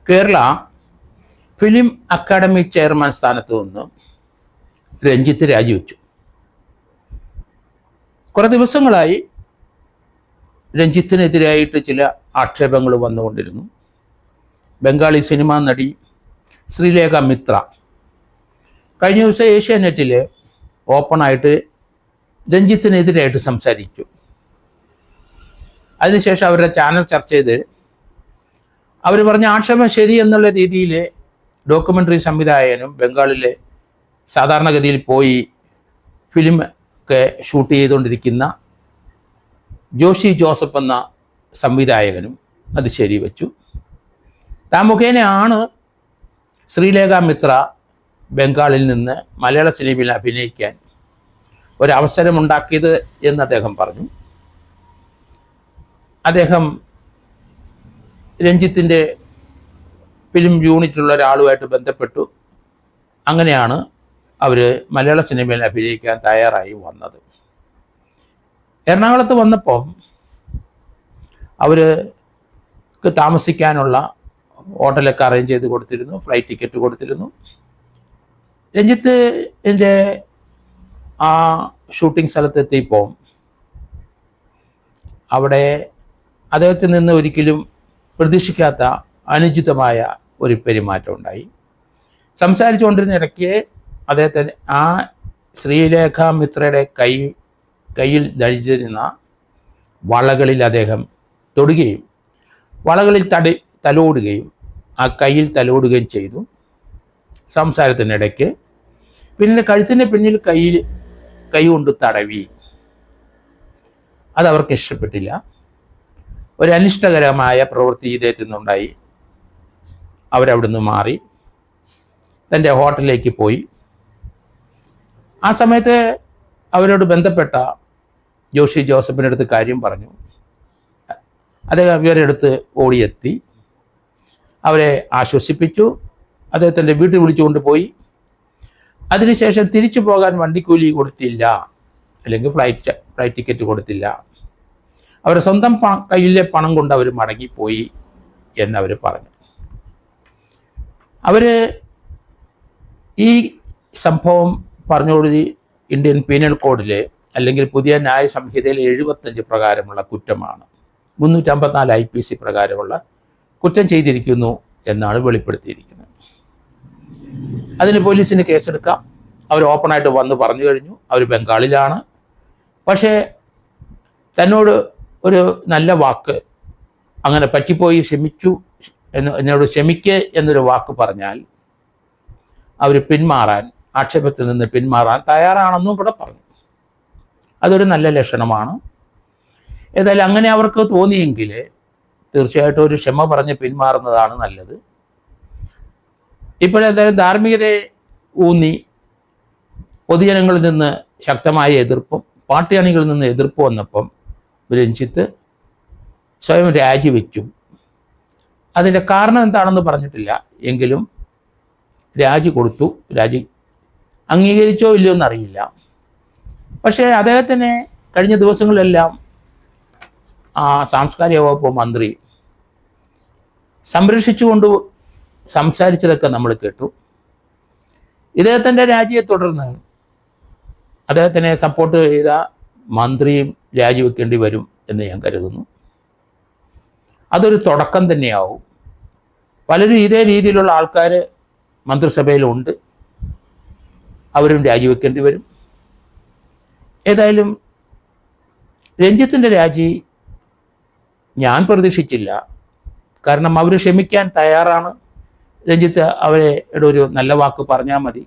Kerala film academy chairman സ്ഥാനത്ത് നിന്ന് രഞ്ജിത്ത് രാജിവെച്ചു. കുറേ ദിവസങ്ങളായി രഞ്ജിത്തിനെതിരായിട്ട് ചില ആക്ഷേപങ്ങൾ വന്നുകൊണ്ടിരുന്നു. ബംഗാളി സിനിമാ നടി ശ്രീലേഖ മിത്ര കഴിഞ്ഞ ദിവസം ഏഷ്യാനെറ്റിൽ ഓപ്പണായിട്ട് രഞ്ജിത്തിനെതിരായിട്ട് സംസാരിച്ചു. അതിനുശേഷം അവരുടെ ചാനൽ ചർച്ച ചെയ്ത് അവർ പറഞ്ഞ ആക്ഷേപം ശരി എന്നുള്ള രീതിയിൽ ഡോക്യുമെൻ്ററി സംവിധായകനും ബംഗാളിലെ സാധാരണഗതിയിൽ പോയി ഫിലിം ഒക്കെ ഷൂട്ട് ചെയ്തുകൊണ്ടിരിക്കുന്ന ജോഷി ജോസഫ് എന്ന സംവിധായകനും അത് ശരിവെച്ചു. താൻ മുഖേനയാണ് ശ്രീലേഖ മിത്ര ബംഗാളിൽ നിന്ന് മലയാള സിനിമയിൽ അഭിനയിക്കാൻ ഒരവസരമുണ്ടാക്കിയത് എന്ന് അദ്ദേഹം പറഞ്ഞു. അദ്ദേഹം രഞ്ജിത്തിൻ്റെ ഫിലിം യൂണിറ്റുള്ള ഒരാളുമായിട്ട് ബന്ധപ്പെട്ടു. അങ്ങനെയാണ് അവർ മലയാള സിനിമയിൽ അഭിനയിക്കാൻ തയ്യാറായി വന്നത്. എറണാകുളത്ത് വന്നപ്പോൾ അവർക്ക് താമസിക്കാനുള്ള ഹോട്ടലൊക്കെ അറേഞ്ച് ചെയ്ത് കൊടുത്തിരുന്നു, ഫ്ലൈറ്റ് ടിക്കറ്റ് കൊടുത്തിരുന്നു. രഞ്ജിത്തിൻ്റെ ആ ഷൂട്ടിംഗ് സ്ഥലത്തെത്തിയപ്പോൾ അവിടെ അദ്ദേഹത്തിൽ നിന്ന് ഒരിക്കലും പ്രതീക്ഷിക്കാത്ത അനുചിതമായ ഒരു പെരുമാറ്റം ഉണ്ടായി. സംസാരിച്ചുകൊണ്ടിരുന്ന ഇടയ്ക്ക് അദ്ദേഹത്തിന് ആ ശ്രീലേഖ മിത്രയുടെ കയ്യിൽ ധരിച്ചിരുന്ന വളകളിൽ അദ്ദേഹം തൊടുകയും വളകളിൽ തലോടുകയും ആ കയ്യിൽ തലോടുകയും ചെയ്തു സംസാരത്തിനിടയ്ക്ക്. പിന്നെ കഴുത്തിൻ്റെ പിന്നിൽ കൈ കൊണ്ട് തടവി. അതവർക്ക് ഇഷ്ടപ്പെട്ടില്ല. ഒരു അനിഷ്ടകരമായ പ്രവൃത്തി ഇദ്ദേഹത്തിൽ നിന്നുണ്ടായി. അവരവിടുന്ന് മാറി തൻ്റെ ഹോട്ടലിലേക്ക് പോയി. ആ സമയത്ത് അവരോട് ബന്ധപ്പെട്ട ജോഷി ജോസഫിൻ്റെ അടുത്ത് കാര്യം പറഞ്ഞു. അദ്ദേഹം ഇവരുടെ അടുത്ത് ഓടിയെത്തി, അവരെ ആശ്വസിപ്പിച്ചു. അദ്ദേഹത്തിൻ്റെ വീട്ടിൽ വിളിച്ചുകൊണ്ട് പോയി. അതിനുശേഷം തിരിച്ചു പോകാൻ വണ്ടിക്കൂലി കൊടുത്തില്ല, അല്ലെങ്കിൽ ഫ്ലൈറ്റ് ടിക്കറ്റ് കൊടുത്തില്ല. അവരുടെ സ്വന്തം കയ്യിലെ പണം കൊണ്ട് അവർ മടങ്ങിപ്പോയി എന്നവർ പറഞ്ഞു. അവർ ഈ സംഭവം പറഞ്ഞുകൊടുത്തി ഇന്ത്യൻ പീനൽ കോഡിൽ അല്ലെങ്കിൽ പുതിയ ന്യായ സംഹിതയിൽ 75 പ്രകാരമുള്ള കുറ്റമാണ്. 354 IPC പ്രകാരമുള്ള കുറ്റം ചെയ്തിരിക്കുന്നു എന്നാണ് വെളിപ്പെടുത്തിയിരിക്കുന്നത്. അതിന് പോലീസിന് കേസെടുക്കാം. അവർ ഓപ്പണായിട്ട് വന്ന് പറഞ്ഞു കഴിഞ്ഞു അവർ ബംഗാളിലാണ്. പക്ഷേ തന്നോട് ഒരു നല്ല വാക്ക്, അങ്ങനെ പറ്റിപ്പോയി എന്നോട് ക്ഷമിക്ക് എന്നൊരു വാക്ക് പറഞ്ഞാൽ അവർ ആക്ഷേപത്തിൽ നിന്ന് പിന്മാറാൻ തയ്യാറാണെന്നും കൂടെ പറഞ്ഞു. അതൊരു നല്ല ലക്ഷണമാണ്. ഏതായാലും അങ്ങനെ അവർക്ക് തോന്നിയെങ്കിൽ തീർച്ചയായിട്ടും ഒരു ക്ഷമ പറഞ്ഞ് പിന്മാറുന്നതാണ് നല്ലത്. ഇപ്പോഴെന്തായാലും ധാർമ്മികതയെ ഊന്നി പൊതുജനങ്ങളിൽ നിന്ന് ശക്തമായ എതിർപ്പും പാർട്ടി അണികളിൽ നിന്ന് എതിർപ്പ് വന്നപ്പം രഞ്ജിത്ത് സ്വയം രാജിവെച്ചു. അതിൻ്റെ കാരണം എന്താണെന്ന് പറഞ്ഞിട്ടില്ല, എങ്കിലും രാജി കൊടുത്തു. രാജി അംഗീകരിച്ചോ ഇല്ലയോ എന്നറിയില്ല. പക്ഷേ അദ്ദേഹത്തിന് കഴിഞ്ഞ ദിവസങ്ങളിലെല്ലാം ആ സാംസ്കാരിക വകുപ്പ് മന്ത്രി സംരക്ഷിച്ചുകൊണ്ട് സംസാരിച്ചതൊക്കെ നമ്മൾ കേട്ടു. ഇദ്ദേഹത്തിൻ്റെ രാജിയെ തുടർന്ന് അദ്ദേഹത്തിനെ സപ്പോർട്ട് ചെയ്ത മന്ത്രിയും രാജിവെക്കേണ്ടി വരും എന്ന് ഞാൻ കരുതുന്നു. അതൊരു തുടക്കം തന്നെയാവും. പലരും ഇതേ രീതിയിലുള്ള ആൾക്കാർ മന്ത്രിസഭയിലുണ്ട്, അവരും രാജിവെക്കേണ്ടി വരും. ഏതായാലും രഞ്ജിത്തിൻ്റെ രാജി ഞാൻ പ്രതീക്ഷിച്ചില്ല. കാരണം അവർ ക്ഷമിക്കാൻ തയ്യാറാണ്. രഞ്ജിത്ത് അവരുടെ ഒരു നല്ല വാക്ക് പറഞ്ഞാൽ മതി.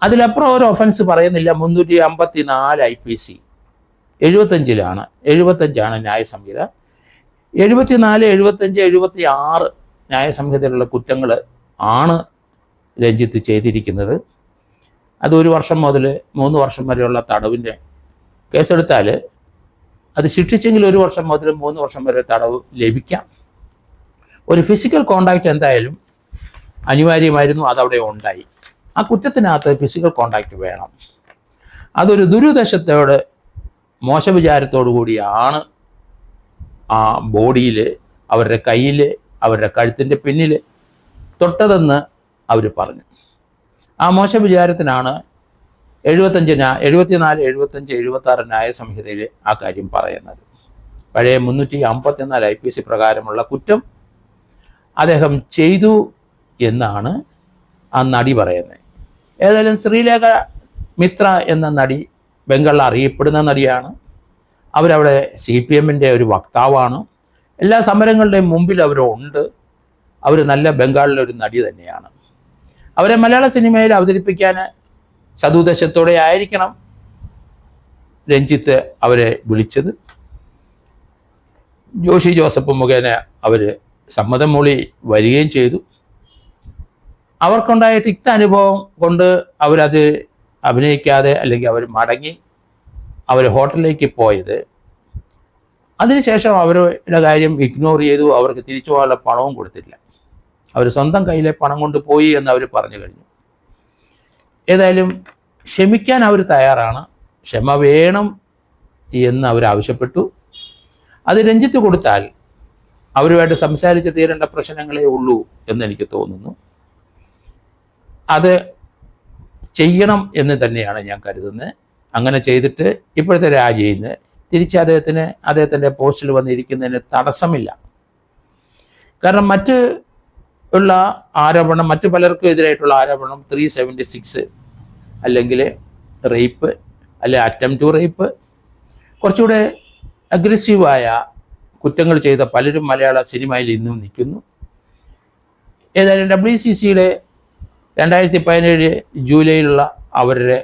അതിലപ്പുറം ഒരു ഒഫൻസ് പറയുന്നില്ല. 354 IPC 75 ന്യായസംഹിത. 74, 75, 76 ന്യായസംഹിതയിലുള്ള കുറ്റങ്ങൾ ആണ് രഞ്ജിത്ത് ചെയ്തിരിക്കുന്നത്. അത് 1 വർഷം മുതൽ 3 വർഷം വരെയുള്ള തടവിൻ്റെ കേസെടുത്താൽ അത് ശിക്ഷിച്ചെങ്കിൽ 1 വർഷം മുതൽ 3 വർഷം വരെ തടവ് ലഭിക്കാം. ഒരു ഫിസിക്കൽ കോണ്ടാക്റ്റ് എന്തായാലും അനിവാര്യമായിരുന്നു, അതവിടെ ഉണ്ടായി. ആ കുറ്റത്തിനകത്ത് ഫിസിക്കൽ കോണ്ടാക്റ്റ് വേണം. അതൊരു ദുരുദ്ദേശത്തോട് മോശ വിചാരത്തോടു കൂടിയാണ് ആ ബോഡിയിൽ അവരുടെ കയ്യിൽ അവരുടെ കഴുത്തിൻ്റെ പിന്നിൽ തൊട്ടതെന്ന് അവർ പറഞ്ഞു. ആ മോശ വിചാരത്തിനാണ് 74, 75, 76 ന്യായസംഹിതയിൽ ആ കാര്യം പറയുന്നത്. പഴയ 354 IPC പ്രകാരമുള്ള കുറ്റം അദ്ദേഹം ചെയ്തു എന്നാണ് ആ നടി പറയുന്നത്. ഏതായാലും ശ്രീലേഖ മിത്ര എന്ന നടി ബംഗാളിൽ അറിയപ്പെടുന്ന നടിയാണ്. അവരവിടെ CPMൻ്റെ ഒരു വക്താവാണ്. എല്ലാ സമരങ്ങളുടെയും മുമ്പിൽ അവരുണ്ട്. അവർ നല്ല ബംഗാളിലെ ഒരു നടി തന്നെയാണ്. അവരെ മലയാള സിനിമയിൽ അവതരിപ്പിക്കാൻ സതുദ്ദേശത്തോടെ ആയിരിക്കണം രഞ്ജിത്ത് അവരെ വിളിച്ചത്. ജോഷി ജോസഫ് മുഖേന അവർ സമ്മതം മൂളി വരികയും ചെയ്തു. അവർക്കുണ്ടായ തിക്ത അനുഭവം കൊണ്ട് അവരത് അഭിനയിക്കാതെ അല്ലെങ്കിൽ അവർ മടങ്ങി അവർ ഹോട്ടലിലേക്ക് പോയത്. അതിനുശേഷം അവരുടെ കാര്യം ഇഗ്നോർ ചെയ്തു. അവർക്ക് തിരിച്ചു പോകാനുള്ള പണവും കൊടുത്തില്ല. അവർ സ്വന്തം കയ്യിലെ പണം കൊണ്ട് പോയി എന്ന് അവർ പറഞ്ഞു കഴിഞ്ഞു. ഏതായാലും ക്ഷമിക്കാൻ അവർ തയ്യാറാണ്. ക്ഷമ വേണം എന്ന് അവർ ആവശ്യപ്പെട്ടു. അത് രഞ്ജിത്ത് കൊടുത്താൽ അവരുമായിട്ട് സംസാരിച്ച് തീരേണ്ട പ്രശ്നങ്ങളേ ഉള്ളൂ എന്നെനിക്ക് തോന്നുന്നു. അത് ചെയ്യണം എന്ന് തന്നെയാണ് ഞാൻ കരുതുന്നത്. അങ്ങനെ ചെയ്തിട്ട് ഇപ്പോഴത്തെ രാജിയിൽ നിന്ന് തിരിച്ച് അദ്ദേഹത്തിൻ്റെ പോസ്റ്റിൽ വന്നിരിക്കുന്നതിന് തടസ്സമില്ല. കാരണം മറ്റ് പലർക്കും എതിരായിട്ടുള്ള ആരോപണം 376 അല്ലെങ്കിൽ റേപ്പ് അല്ലെങ്കിൽ അറ്റംപ്റ്റ് ടു റേപ്പ്, കുറച്ചുകൂടെ അഗ്രസീവായ കുറ്റങ്ങൾ ചെയ്ത പലരും മലയാള സിനിമയിൽ ഇന്നും നിൽക്കുന്നു. ഏതായാലും WCCയുടെ 2017 ജൂലൈയിലുള്ള അവരുടെ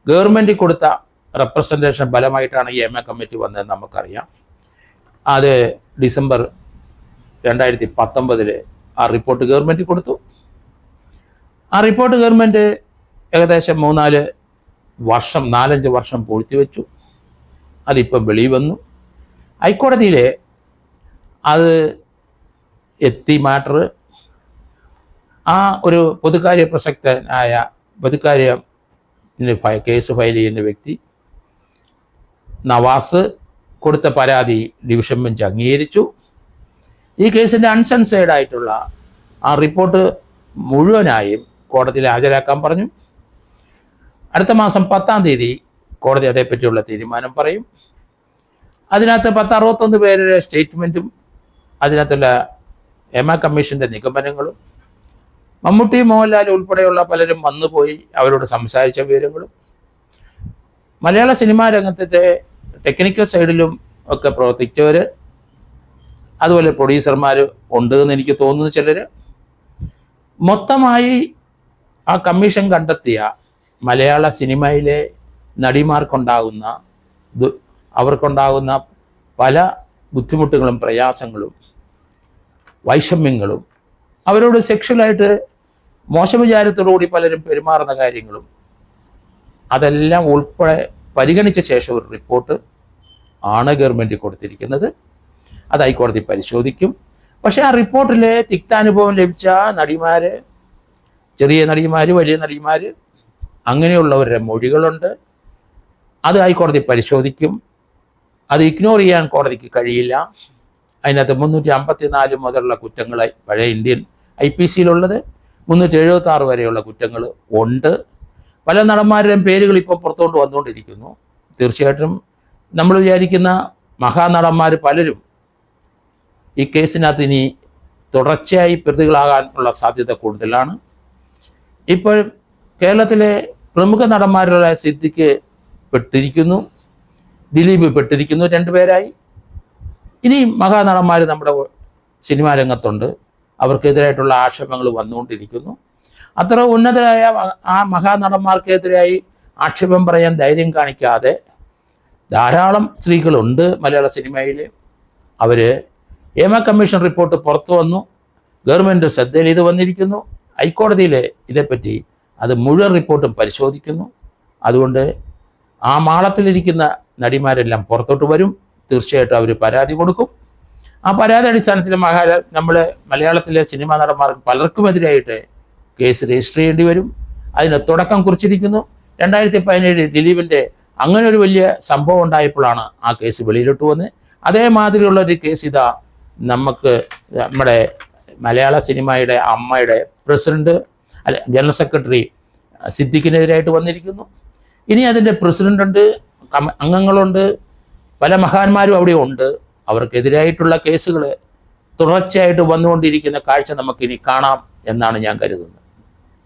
ഗവൺമെൻറ് കൊടുത്ത റെപ്രസെൻറ്റേഷൻ ഫലമായിട്ടാണ് ഈ EMA കമ്മിറ്റി വന്നതെന്ന് നമുക്കറിയാം. അത് ഡിസംബർ 2019 ആ റിപ്പോർട്ട് ഗവൺമെൻറ് കൊടുത്തു. ആ റിപ്പോർട്ട് ഗവൺമെൻറ് ഏകദേശം 4-5 വർഷം പൂഴ്ത്തിവെച്ചു. അതിപ്പം വെളിയിൽ വന്നു. ഹൈക്കോടതിയിൽ അത് എത്തി മാറ്റർ. ആ ഒരു പൊതുകാര്യത്തിന് കേസ് ഫയൽ ചെയ്യുന്ന വ്യക്തി നവാസ് കൊടുത്ത പരാതി ഡിവിഷൻ ബെഞ്ച് അംഗീകരിച്ചു. ഈ കേസിൻ്റെ അൺസെൻസേർഡ് ആയിട്ടുള്ള ആ റിപ്പോർട്ട് മുഴുവനായും കോടതിയിൽ ഹാജരാക്കാൻ പറഞ്ഞു. അടുത്ത മാസം 10-ാം തീയതി കോടതി അതേപ്പറ്റിയുള്ള തീരുമാനം പറയും. അതിനകത്ത് 61 പേരുടെ സ്റ്റേറ്റ്മെൻറ്റും അതിനകത്തുള്ള EMA കമ്മീഷൻ്റെ നിഗമനങ്ങളും മമ്മൂട്ടി, മോഹൻലാൽ ഉൾപ്പെടെയുള്ള പലരും വന്നുപോയി അവരോട് സംസാരിച്ച വിവരങ്ങളും മലയാള സിനിമാ രംഗത്തിൻ്റെ ടെക്നിക്കൽ സൈഡിലും ഒക്കെ പ്രവർത്തിച്ചവർ, അതുപോലെ പ്രൊഡ്യൂസർമാർ ഉണ്ട് എന്ന് എനിക്ക് തോന്നുന്നു ചിലർ. മൊത്തമായി ആ കമ്മീഷൻ കണ്ടെത്തിയ മലയാള സിനിമയിലെ അവർക്കുണ്ടാകുന്ന പല ബുദ്ധിമുട്ടുകളും പ്രയാസങ്ങളും വൈഷമ്യങ്ങളും അവരോട് സെക്ഷലായിട്ട് മോശവിചാരത്തോടുകൂടി പലരും പെരുമാറുന്ന കാര്യങ്ങളും അതെല്ലാം ഉൾപ്പെടെ പരിഗണിച്ച ശേഷം ഒരു റിപ്പോർട്ട് ആണ് ഗവൺമെൻറ് കൊടുത്തിരിക്കുന്നത്. അത് ഹൈക്കോടതി പരിശോധിക്കും. പക്ഷേ ആ റിപ്പോർട്ടിലെ തിക്താനുഭവം ലഭിച്ച നടിമാർ, ചെറിയ നടിമാർ, വലിയ നടിമാർ, അങ്ങനെയുള്ളവരുടെ മൊഴികളുണ്ട്. അത് ഹൈക്കോടതി പരിശോധിക്കും. അത് ഇഗ്നോർ ചെയ്യാൻ കോടതിക്ക് കഴിയില്ല. അതിനകത്ത് 354 മുതലുള്ള കുറ്റങ്ങളായി പഴയ ഇന്ത്യൻ IPCയിലുള്ളത് 376 വരെയുള്ള കുറ്റങ്ങൾ ഉണ്ട്. പല നടന്മാരുടെയും പേരുകൾ ഇപ്പോൾ പുറത്തുകൊണ്ട് വന്നുകൊണ്ടിരിക്കുന്നു. തീർച്ചയായിട്ടും നമ്മൾ വിചാരിക്കുന്ന മഹാനടന്മാർ പലരും ഈ കേസിനകത്ത് ഇനി തുടർച്ചയായി പ്രതികളാകാനുള്ള സാധ്യത കൂടുതലാണ്. ഇപ്പോൾ കേരളത്തിലെ പ്രമുഖ നടന്മാരുടെ സിദ്ദിഖ് പെട്ടിരിക്കുന്നു, ദിലീപ് പെട്ടിരിക്കുന്നു, 2 പേരായി. ഇനി മഹാനടന്മാർ നമ്മുടെ സിനിമാ രംഗത്തുണ്ട്. അവർക്കെതിരായിട്ടുള്ള ആക്ഷേപങ്ങൾ വന്നുകൊണ്ടിരിക്കുന്നു. അത്ര ഉന്നതരായ ആ മഹാനടന്മാർക്കെതിരായി ആക്ഷേപം പറയാൻ ധൈര്യം കാണിക്കാതെ ധാരാളം സ്ത്രീകളുണ്ട് മലയാള സിനിമയിൽ. അവർ EMA കമ്മീഷൻ റിപ്പോർട്ട് പുറത്തു വന്നു, ഗവൺമെൻറ് ശ്രദ്ധയിൽ ഇത് വന്നിരിക്കുന്നു. ഹൈക്കോടതിയിൽ ഇതേപ്പറ്റി അത് മുഴുവൻ റിപ്പോർട്ടും പരിശോധിക്കുന്നു. അതുകൊണ്ട് ആ മാളത്തിലിരിക്കുന്ന നടിമാരെല്ലാം പുറത്തോട്ട് വരും. തീർച്ചയായിട്ടും അവർ പരാതി കൊടുക്കും. ആ പരാതി അടിസ്ഥാനത്തിൽ മലയാളത്തിലെ സിനിമാ നടന്മാർക്ക് പലർക്കുമെതിരായിട്ട് കേസ് രജിസ്റ്റർ ചെയ്യേണ്ടി വരും. അതിന് തുടക്കം കുറിച്ചിരിക്കുന്നു. 2017 ദിലീപിൻ്റെ അങ്ങനെ ഒരു വലിയ സംഭവം ഉണ്ടായപ്പോഴാണ് ആ കേസ് വെളിയിലോട്ട് വന്നത്. അതേമാതിരിയുള്ള ഒരു കേസ് നമ്മുടെ മലയാള സിനിമയുടെ അമ്മയുടെ പ്രസിഡന്റ് ജനറൽ സെക്രട്ടറി സിദ്ദിഖിനെതിരായിട്ട് വന്നിരിക്കുന്നു. ഇനി അതിൻ്റെ പ്രസിഡൻ്റുണ്ട്, അംഗങ്ങളുണ്ട്, പല മഹാന്മാരും അവിടെ ഉണ്ട്. അവർക്കെതിരായിട്ടുള്ള കേസുകൾ തുടർച്ചയായിട്ട് വന്നുകൊണ്ടിരിക്കുന്ന കാഴ്ച നമുക്കിനി കാണാം എന്നാണ് ഞാൻ കരുതുന്നത്.